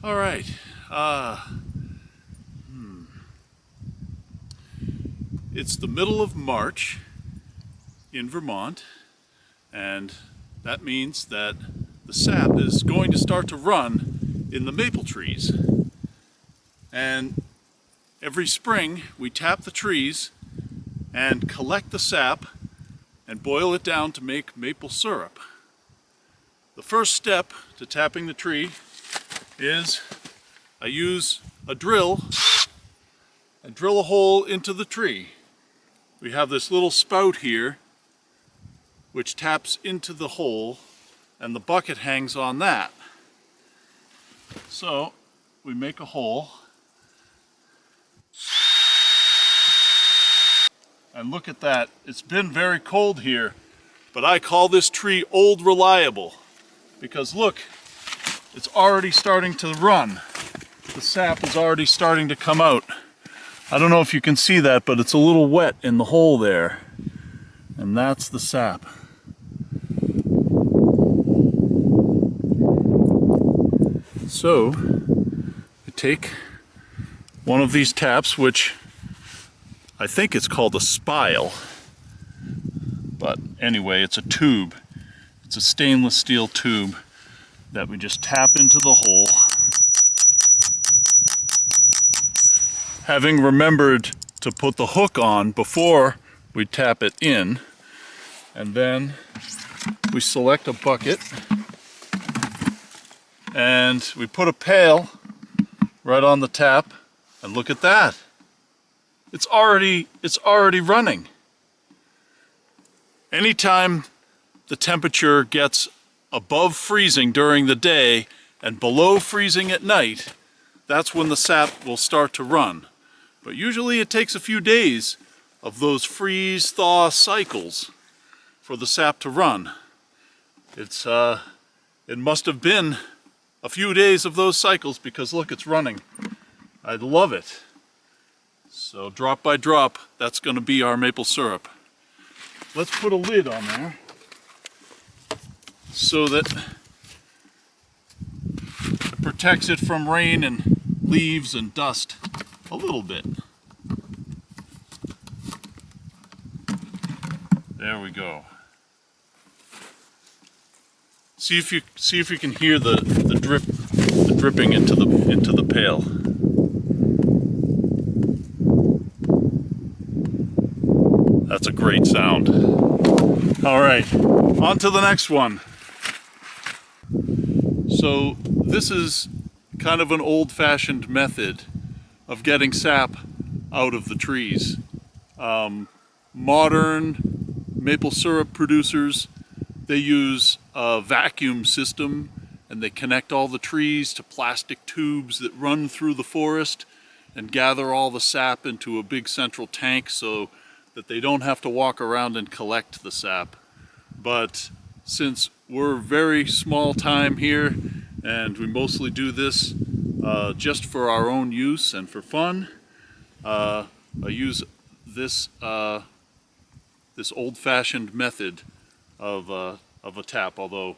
All right. It's the middle of March in Vermont, and that means that the sap is going to start to run in the maple trees. And every spring we tap the trees and collect the sap and boil it down to make maple syrup. The first step to tapping the tree is I use a drill and drill a hole into the tree. We have this little spout here which taps into the hole, and the bucket hangs on that. So we make a hole, and look at that. It's been very cold here, but I call this tree old reliable because look, it's already starting to run. The sap is already starting to come out. I don't know if you can see that, but it's a little wet in the hole there. And that's the sap. So, you take one of these taps, which I think it's called a spile. But anyway, it's a tube. It's a stainless steel tube that we just tap into the hole. Having remembered to put the hook on before we tap it in, and then we select a bucket and we put a pail right on the tap, and look at that. It's already running. Anytime the temperature gets above freezing during the day and below freezing at night, that's when the sap will start to run. But usually it takes a few days of those freeze-thaw cycles for the sap to run. It must have been a few days of those cycles because look, it's running. I love it. So drop by drop, that's going to be our maple syrup. Let's put a lid on there so that it protects it from rain and leaves and dust a little bit. There we go. See if you can hear the dripping into the pail. That's a great sound. All right, on to the next one. So this is kind of an old-fashioned method of getting sap out of the trees. Modern maple syrup producers, they use a vacuum system and they connect all the trees to plastic tubes that run through the forest and gather all the sap into a big central tank so that they don't have to walk around and collect the sap. But since we're very small time here and we mostly do this just for our own use and for fun, I use this old-fashioned method of a tap, although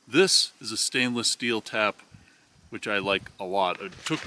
this is a stainless steel tap, which I like a lot. It took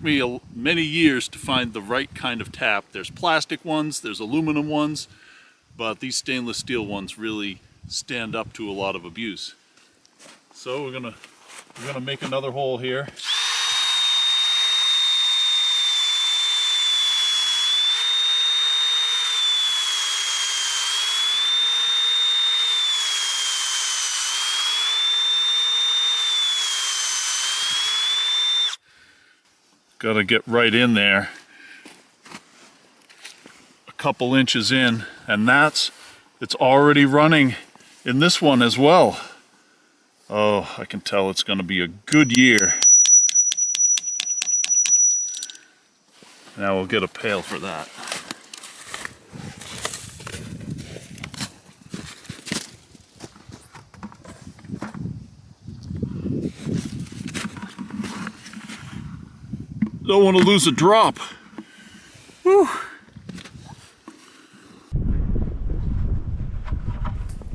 me many years to find the right kind of tap. There's plastic ones, there's aluminum ones, but these stainless steel ones really stand up to a lot of abuse. So we're gonna make another hole here. Got to get right in there, a couple inches in, and it's already running in this one as well. Oh, I can tell it's going to be a good year. Now we'll get a pail for that. Don't want to lose a drop. Whew.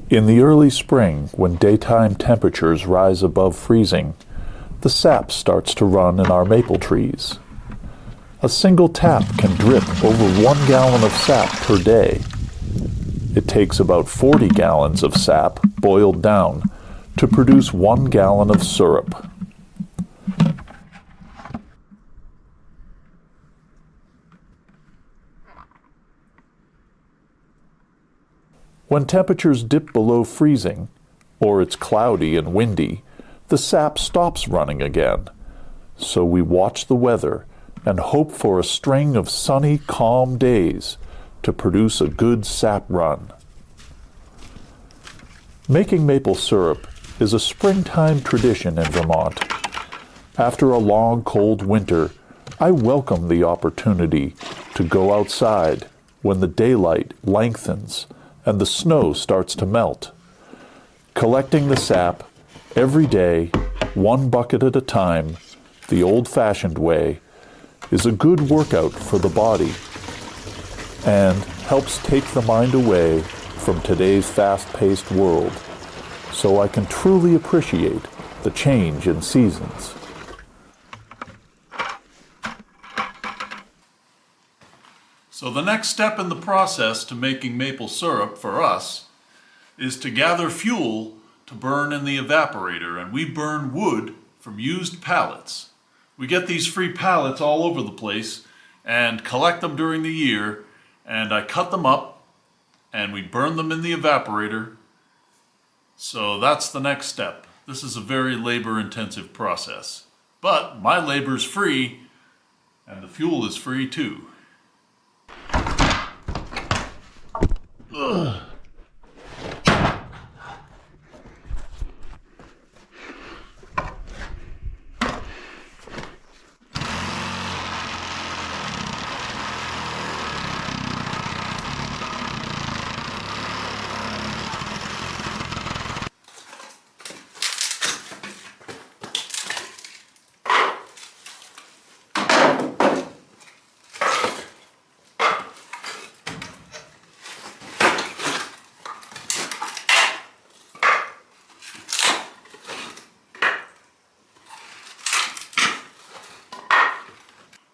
In the early spring, when daytime temperatures rise above freezing, the sap starts to run in our maple trees. A single tap can drip over 1 gallon of sap per day. It takes about 40 gallons of sap boiled down to produce 1 gallon of syrup. When temperatures dip below freezing, or it's cloudy and windy, the sap stops running again. So we watch the weather and hope for a string of sunny, calm days to produce a good sap run. Making maple syrup is a springtime tradition in Vermont. After a long, cold winter, I welcome the opportunity to go outside when the daylight lengthens and the snow starts to melt. Collecting the sap every day, 1 bucket at a time, the old-fashioned way, is a good workout for the body and helps take the mind away from today's fast-paced world, so I can truly appreciate the change in seasons. So the next step in the process to making maple syrup for us is to gather fuel to burn in the evaporator, and we burn wood from used pallets. We get these free pallets all over the place and collect them during the year, and I cut them up and we burn them in the evaporator. So that's the next step. This is a very labor-intensive process, but my labor's free and the fuel is free too. Ugh.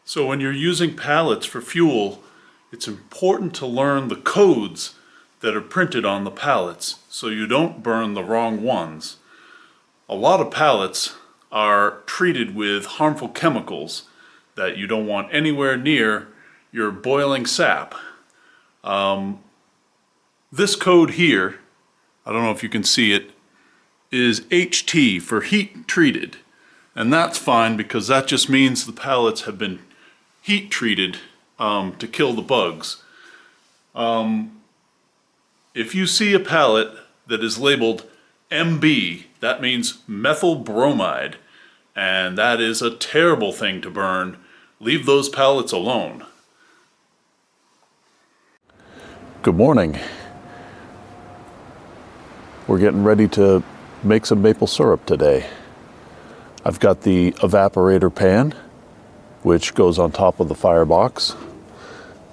So when you're using pallets for fuel, it's important to learn the codes that are printed on the pallets so you don't burn the wrong ones. A lot of pallets are treated with harmful chemicals that you don't want anywhere near your boiling sap. This code here, I don't know if you can see it, is HT for heat treated. And that's fine because that just means the pallets have been heat treated to kill the bugs. If you see a pallet that is labeled MB, that means methyl bromide, and that is a terrible thing to burn. Leave those pallets alone. Good morning. We're getting ready to make some maple syrup today. I've got the evaporator pan, which goes on top of the firebox.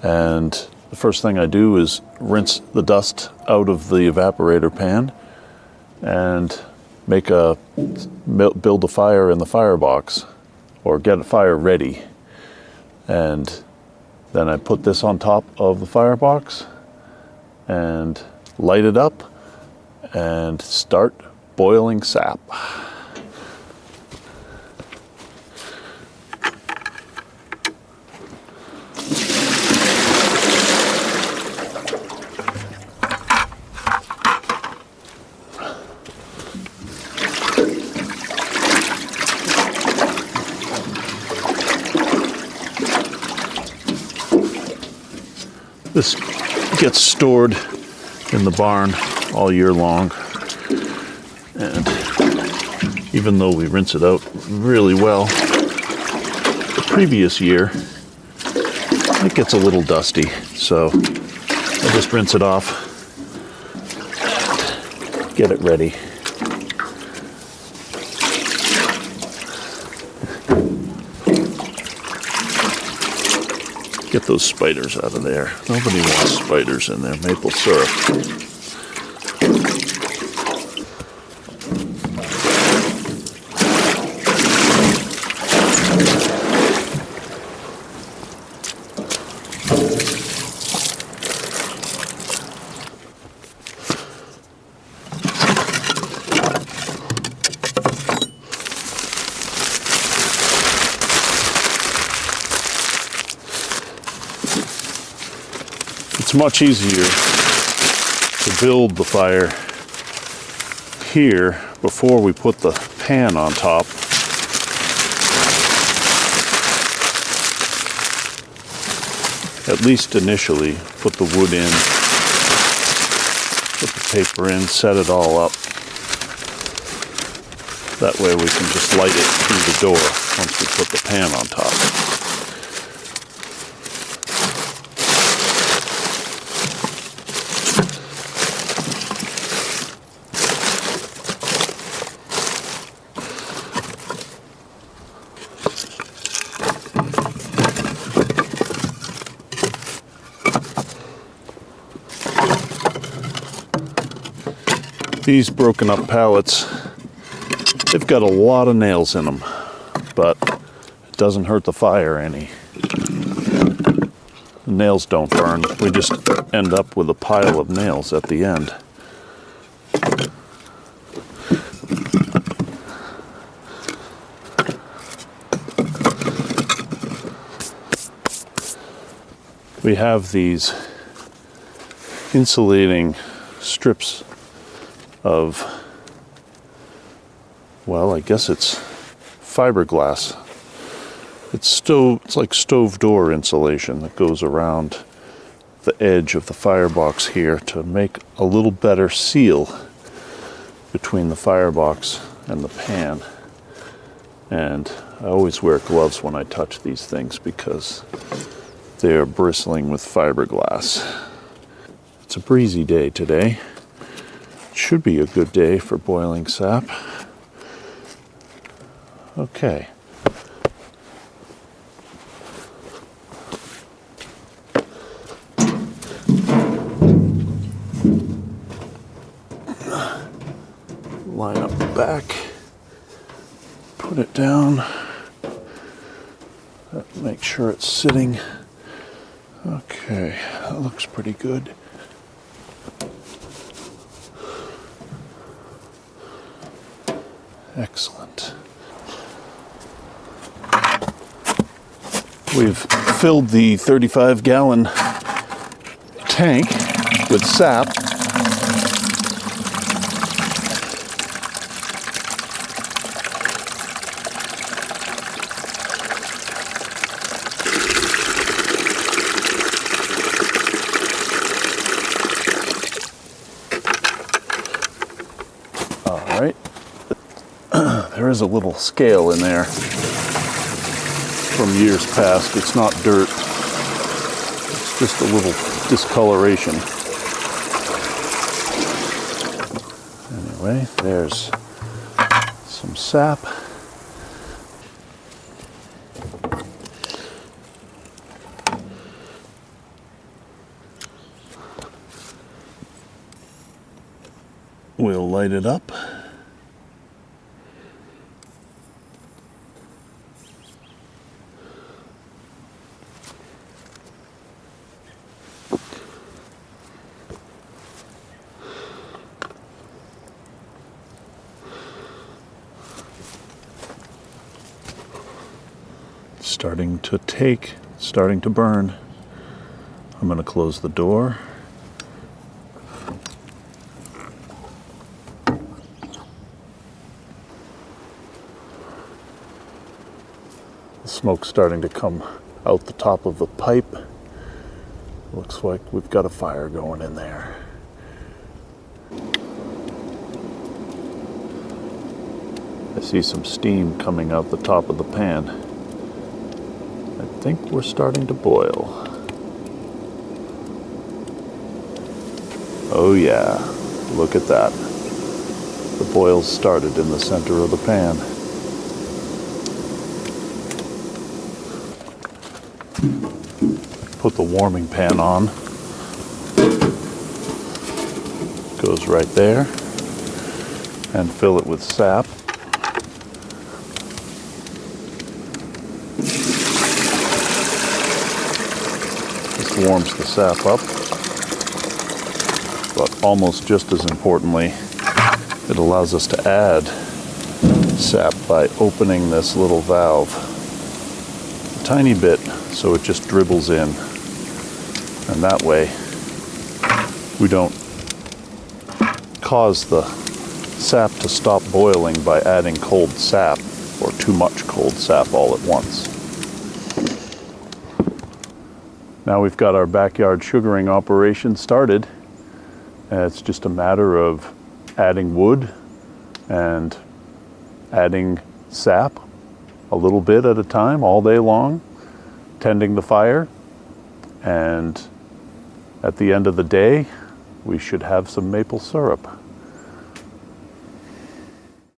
And the first thing I do is rinse the dust out of the evaporator pan and build a fire in the firebox, or get a fire ready. And then I put this on top of the firebox and light it up and start boiling sap. This gets stored in the barn all year long, and even though we rinse it out really well, the previous year it gets a little dusty, so I just rinse it off, get it ready. Get those spiders out of there. Nobody wants spiders in their maple syrup. It's much easier to build the fire here before we put the pan on top. At least initially, put the wood in, put the paper in, set it all up. That way we can just light it through the door once we put the pan on top. These broken up pallets, they've got a lot of nails in them, but it doesn't hurt the fire any. The nails don't burn. We just end up with a pile of nails at the end. We have these insulating strips of, well, I guess it's fiberglass. It's like stove door insulation that goes around the edge of the firebox here to make a little better seal between the firebox and the pan. And I always wear gloves when I touch these things because they are bristling with fiberglass. It's a breezy day today. Should be a good day for boiling sap. Okay. Line up the back. Put it down. Make sure it's sitting. Okay, that looks pretty good. Excellent. We've filled the 35-gallon tank with sap. All right. There is a little scale in there from years past. It's not dirt. It's just a little discoloration. Anyway, there's some sap. We'll light it up. Starting to burn. I'm going to close the door. The smoke's starting to come out the top of the pipe. Looks like we've got a fire going in there. I see some steam coming out the top of the pan. I think we're starting to boil. Oh yeah, look at that. The boils started in the center of the pan. Put the warming pan on. Goes right there. And fill it with sap. Warms the sap up, but almost just as importantly, it allows us to add sap by opening this little valve a tiny bit so it just dribbles in, and that way we don't cause the sap to stop boiling by adding cold sap or too much cold sap all at once. Now we've got our backyard sugaring operation started. It's just a matter of adding wood and adding sap a little bit at a time all day long, tending the fire, and at the end of the day we should have some maple syrup.